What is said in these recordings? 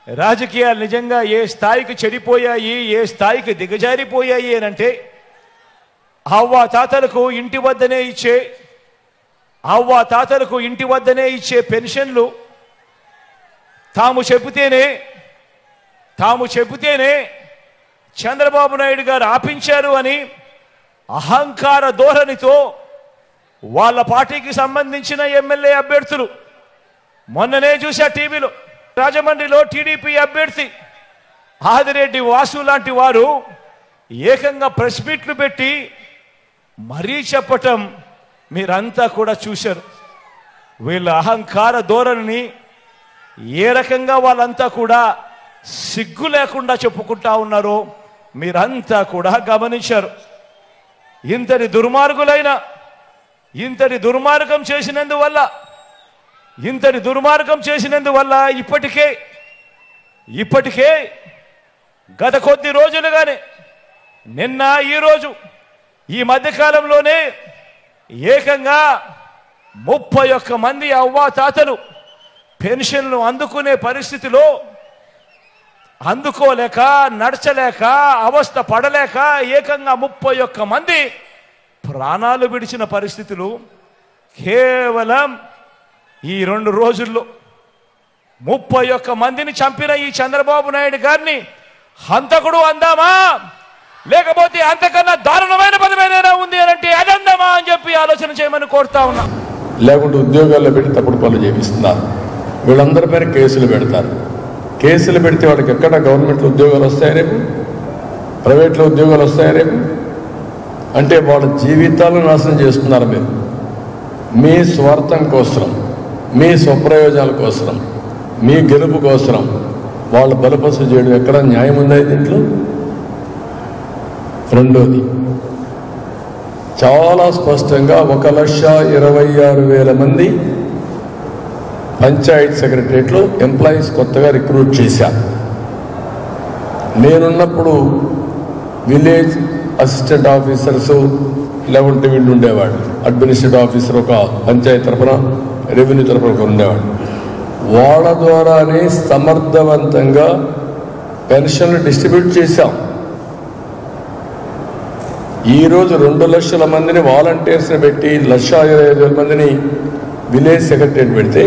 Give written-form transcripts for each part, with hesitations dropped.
రాజకీయాలు నిజంగా ఏ స్థాయికి చెడిపోయాయి, ఏ స్థాయికి దిగజారిపోయాయి అనంటే అవ్వా తాతలకు ఇంటి వద్దనే ఇచ్చే పెన్షన్లు తాము చెబితేనే చంద్రబాబు నాయుడు గారు ఆపించారు అని అహంకార ధోరణితో వాళ్ళ పార్టీకి సంబంధించిన ఎమ్మెల్యే అభ్యర్థులు, మొన్ననే చూసా టీవీలో, రాజమండ్రిలో టీడీపీ అభ్యర్థి ఆదిరెడ్డి వాసు లాంటి వారు ఏకంగా ప్రెస్ మీట్లు పెట్టి మరీ చెప్పటం మీరంతా కూడా చూశారు. వీళ్ళ అహంకార ధోరణిని ఏ రకంగా వాళ్ళంతా కూడా సిగ్గు లేకుండా చెప్పుకుంటా ఉన్నారో మీరంతా కూడా గమనించారు. ఇంతటి దుర్మార్గం చేసినందువల్ల ఇప్పటికే గత కొద్ది రోజులుగానే నిన్న ఈరోజు ఈ మధ్యకాలంలోనే ఏకంగా 31 మంది అవ్వాతాతలు పెన్షన్లు అందుకునే పరిస్థితిలో అందుకోలేక, నడచలేక, అవస్థ పడలేక ఏకంగా 31 మంది ప్రాణాలు విడిచిన పరిస్థితులు కేవలం ఈ 2 రోజుల్లో. 31 మందిని చంపిన ఈ చంద్రబాబు నాయుడు గారిని హంతకుడు అందామా, లేకపోతే అంతకన్నా దారుణమైన పదమేదైనా ఉంది అంటే అదందామా అని చెప్పి ఆలోచన చేయమని కోరుతా ఉన్నా. లేకుంటే ఉద్యోగాల్లో పెట్టి తప్పుడు పనులు చేపిస్తున్నారు. వీళ్ళందరి పైన కేసులు పెడతారు. కేసులు పెడితే వాళ్ళకి ఎక్కడ గవర్నమెంట్లో ఉద్యోగాలు వస్తాయి రేపు, ప్రైవేట్లో ఉద్యోగాలు వస్తాయి రేపు అంటే వాళ్ళ జీవితాలను నాశనం చేస్తున్నారు. మీరు మీ స్వార్థం కోసం, మీ స్వప్రయోజనాల కోసం, మీ గెలుపు కోసం వాళ్ళు బలపసు చేయడం ఎక్కడ న్యాయం ఉందా దీంట్లో? రెండోది, చాలా స్పష్టంగా 1,26,000 మంది పంచాయత్ సెక్రటరియట్లో ఎంప్లాయీస్ కొత్తగా రిక్రూట్ చేశారు. నేనున్నప్పుడు విలేజ్ అసిస్టెంట్ ఆఫీసర్స్ లేకుంటే వీళ్ళు ఉండేవాడు, అడ్మినిస్ట్రేటివ్ ఆఫీసర్ ఒక పంచాయతీ తరఫున, రెవెన్యూ తరఫున ఒక ఉండేవాడు. వాళ్ళ ద్వారానే సమర్థవంతంగా పెన్షన్లు డిస్ట్రిబ్యూట్ చేశాం. ఈరోజు 2 లక్షల మందిని వాలంటీర్స్ని పెట్టి 1,25,000 మందిని విలేజ్ సెక్రటరియట్ పెడితే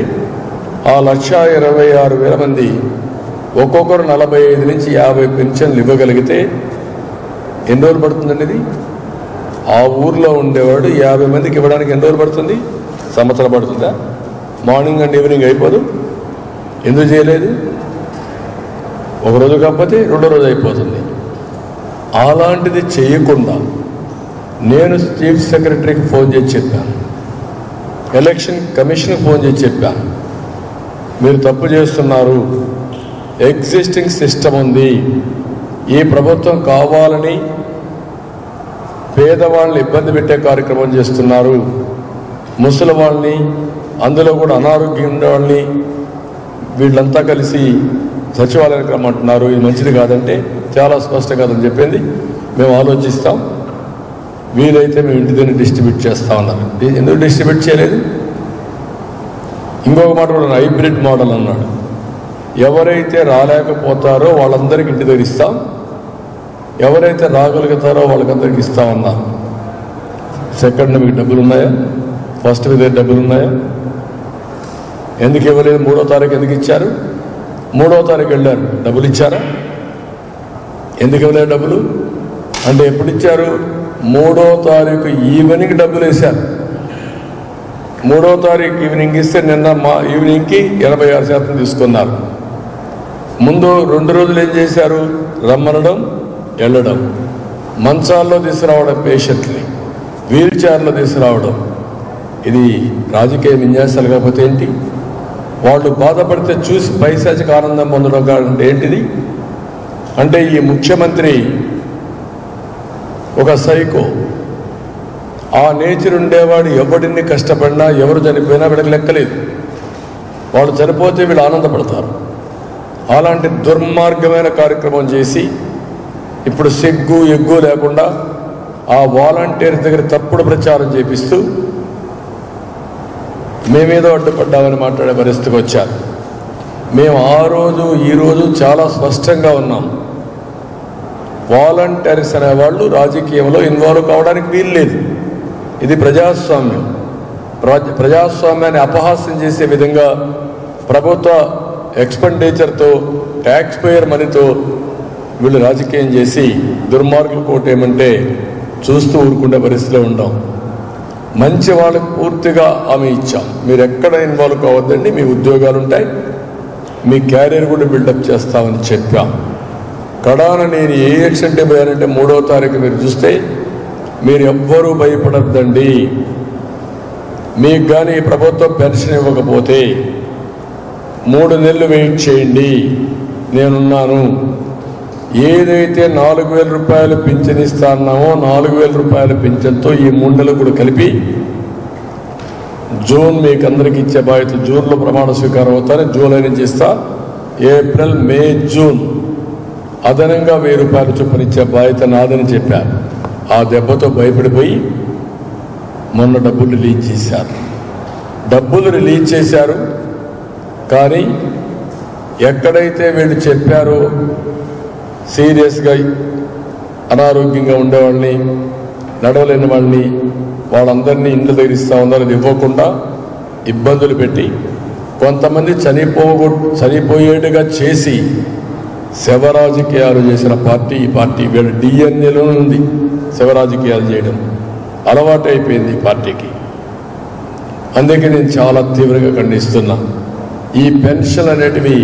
ఆ 1,26,000 మంది ఒక్కొక్కరు 45 నుంచి 50 పెన్షన్లు ఇవ్వగలిగితే ఎన్ని రోజులు పడుతుందండి? ఇది ఆ ఊర్లో ఉండేవాడు 50 మందికి ఇవ్వడానికి ఎన్ని రోజులు పడుతుంది? సంవత్సరం పడుతుందా? మార్నింగ్ అండ్ ఈవినింగ్ అయిపోదు. ఎందుకు చేయలేదు? ఒకరోజు కాకపోతే 2వ రోజు అయిపోతుంది. అలాంటిది చేయకుండా నేను చీఫ్ సెక్రటరీకి ఫోన్ చేసి చెప్పాను, ఎలక్షన్ కమిషన్కి ఫోన్ చేసి చెప్పాను, మీరు తప్పు చేస్తున్నారు, ఎగ్జిస్టింగ్ సిస్టమ్ ఉంది, ఈ ప్రభుత్వం కావాలని పేదవాళ్ళని ఇబ్బంది పెట్టే కార్యక్రమం చేస్తున్నారు, ముసలి వాళ్ళని, అందులో కూడా అనారోగ్యం ఉండేవాళ్ళని వీళ్ళంతా కలిసి సచివాలయానికి రమ్మంటున్నారు, ఇది మంచిది కాదంటే చాలా స్పష్టం కాదని చెప్పింది. మేము ఆలోచిస్తాం, వీలైతే మేము ఇంటి దగ్గర డిస్ట్రిబ్యూట్ చేస్తా ఉన్నారు. ఎందుకు డిస్ట్రిబ్యూట్ చేయలేదు? ఇంకొక మాట కూడా హైబ్రిడ్ మోడల్ అన్నాడు. ఎవరైతే రాలేకపోతారో వాళ్ళందరికీ ఇంటి దగ్గర ఇస్తాం, ఎవరైతే రాగలుగుతారో వాళ్ళకందరికి ఇస్తామన్నారు. సెకండ్ మీకు డబ్బులు ఉన్నాయా? ఫస్ట్ మీ దగ్గర డబ్బులు ఉన్నాయా? ఎందుకు ఇవ్వలేదు? 3వ తారీఖు ఎందుకు ఇచ్చారు? 3వ తారీఖు వెళ్ళారు, డబ్బులు ఇచ్చారా? ఎందుకు ఇవ్వలేదు డబ్బులు? అంటే ఎప్పుడు ఇచ్చారు? 3వ తారీఖు ఈవినింగ్ డబ్బులు వేశారు. 3వ తారీఖు ఈవినింగ్ ఇస్తే నిన్న మా ఈవినింగ్కి 86% తీసుకున్నారు. ముందు 2 రోజులు ఏం చేశారు? రమ్మనడం, వెళ్ళడం, మంచాల్లో తీసుకురావడం, పేషెంట్ని వీల్ చైర్లో తీసుకురావడం. ఇది రాజకీయ విన్యాసాలు కాకపోతే ఏంటి? వాళ్ళు బాధపడితే చూసి పైశాచిక ఆనందం పొందడం కాదంటే ఏంటిది? అంటే ఈ ముఖ్యమంత్రి ఒక సైకో. ఆ నేచర్ ఉండేవాడు ఎవడిని కష్టపడినా, ఎవరు చనిపోయినా వీళ్ళకి లెక్కలేదు. వాళ్ళు చనిపోతే వీళ్ళు ఆనందపడతారు. అలాంటి దుర్మార్గమైన కార్యక్రమం చేసి ఇప్పుడు సిగ్గు ఎగ్గు లేకుండా ఆ వాలంటీర్స్ దగ్గర తప్పుడు ప్రచారం చేపిస్తూ మేమేదో అడ్డుపడ్డామని మాట్లాడే పరిస్థితికి వచ్చారు. మేము ఆ రోజు ఈరోజు చాలా స్పష్టంగా ఉన్నాం. వాలంటీర్స్ అనేవాళ్ళు రాజకీయంలో ఇన్వాల్వ్ కావడానికి వీల్లేదు. ఇది ప్రజాస్వామ్యం. ప్రజాస్వామ్యాన్ని అపహాస్యం చేసే విధంగా ప్రభుత్వ ఎక్స్పెండిచర్తో, ట్యాక్స్ పేయర్ మనీతో వీళ్ళు రాజకీయం చేసి దుర్మార్గులు కోటేమంటే చూస్తూ ఊరుకునే పరిస్థితిలో ఉంటాం. మంచి వాళ్ళకు పూర్తిగా హామీ ఇచ్చాం. మీరు ఎక్కడ ఇన్వాల్వ్ కావద్దండి, మీ ఉద్యోగాలు ఉంటాయి, మీ క్యారియర్ కూడా బిల్డప్ చేస్తామని చెప్పాం. కడాన నేను ఏ యాక్సిడెంట్ పోయానంటే 3వ తారీఖు మీరు చూస్తే మీరు ఎవ్వరూ భయపడద్దండి. మీకు కానీ ప్రభుత్వం పెన్షన్ ఇవ్వకపోతే 3 నెలలు వెయిట్ చేయండి, నేనున్నాను. ఏదైతే 4,000 రూపాయలు పింఛన్ ఇస్తా అన్నామో 4,000 రూపాయల పింఛన్తో ఈ 3 నెలలు కూడా కలిపి జూన్ మీకు అందరికి ఇచ్చే బాధ్యత. జూన్లో ప్రమాణ స్వీకారం అవుతాను, జూలై నుంచి ఇస్తా. ఏప్రిల్, మే, జూన్ అదనంగా 1000 రూపాయలు చొప్పున ఇచ్చే బాధ్యత నాదని చెప్పారు. ఆ దెబ్బతో భయపడిపోయి మొన్న డబ్బులు రిలీజ్ చేశారు. డబ్బులు రిలీజ్ చేశారు, కానీ ఎక్కడైతే వీళ్ళు చెప్పారో సీరియస్గా అనారోగ్యంగా ఉండేవాళ్ళని, నడవలేని వాళ్ళని, వాళ్ళందరినీ ఇండ్ల దగ్గర ఇస్తా ఉన్నారు. అది ఇవ్వకుండా ఇబ్బందులు పెట్టి కొంతమంది చనిపోయేట్టుగా చేసి శవ రాజకీయాలు చేసిన పార్టీ ఈ పార్టీ. వీళ్ళ డిఎన్ఏలోనే ఉంది శవ రాజకీయాలు చేయడం, అలవాటు అయిపోయింది ఈ పార్టీకి. అందుకే నేను చాలా తీవ్రంగా ఖండిస్తున్నా. ఈ పెన్షన్ అనేటివి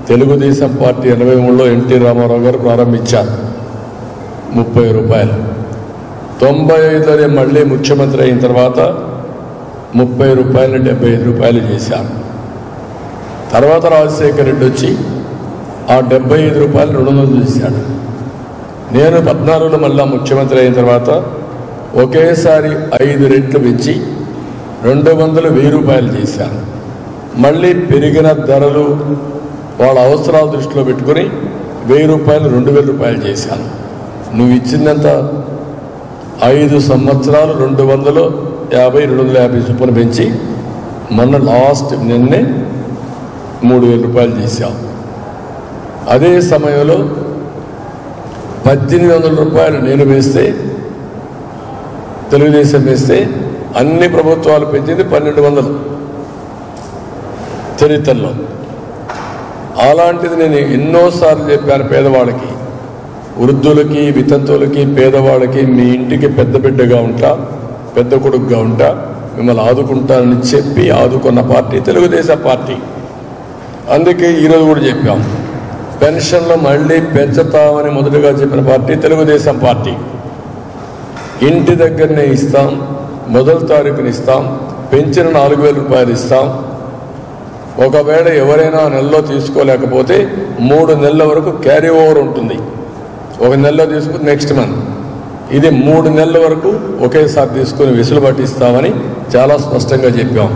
తెలుగుదేశం పార్టీ 83లో ఎన్టీ రామారావు గారు ప్రారంభించారు, 30 రూపాయలు. 95లోనే మళ్ళీ ముఖ్యమంత్రి అయిన తర్వాత 30 రూపాయలు 75 రూపాయలు చేశారు. తర్వాత రాజశేఖర రెడ్డి వచ్చి ఆ 75 రూపాయలు 200 చేశాడు. నేను 14లో మళ్ళా ముఖ్యమంత్రి అయిన తర్వాత ఒకేసారి 5 రెట్లు పెంచి 200 1000 రూపాయలు చేశాను. మళ్ళీ పెరిగిన ధరలు వాళ్ళ అవసరాలు దృష్టిలో పెట్టుకుని 1000 రూపాయలు 2000 రూపాయలు చేశాను. నువ్వు ఇచ్చిందంత 5 సంవత్సరాలు 250 250 చొప్పున పెంచి మొన్న లాస్ట్ నిన్నే 3000 రూపాయలు చేశావు. అదే సమయంలో 1800 రూపాయలు నేను వేస్తే, తెలుగుదేశం వేస్తే అన్ని ప్రభుత్వాలు పెంచింది 1200 చరిత్రలో. అలాంటిది నేను ఎన్నోసార్లు చెప్పాను పేదవాళ్ళకి, వృద్ధులకి, వితంతువులకి, పేదవాళ్ళకి మీ ఇంటికి పెద్ద బిడ్డగా ఉంటా, పెద్ద కొడుకుగా ఉంటా, మిమ్మల్ని ఆదుకుంటానని చెప్పి ఆదుకున్న పార్టీ తెలుగుదేశం పార్టీ. అందుకే ఈరోజు కూడా చెప్పాం, పెన్షన్లు మళ్ళీ పెంచుతామని మొదటగా చెప్పిన పార్టీ తెలుగుదేశం పార్టీ. ఇంటి దగ్గరనే ఇస్తాం, మొదటి తారీఖుని ఇస్తాం, పెంచిన 4000 రూపాయలు ఇస్తాం. ఒకవేళ ఎవరైనా నెలలో తీసుకోలేకపోతే 3 నెలల వరకు క్యారీ ఓవర్ ఉంటుంది. 1 నెలలో తీసుకుని నెక్స్ట్ మంత్, ఇది 3 నెలల వరకు ఒకేసారి తీసుకుని వెసులుబాటు ఇస్తామని చాలా స్పష్టంగా చెప్పాం.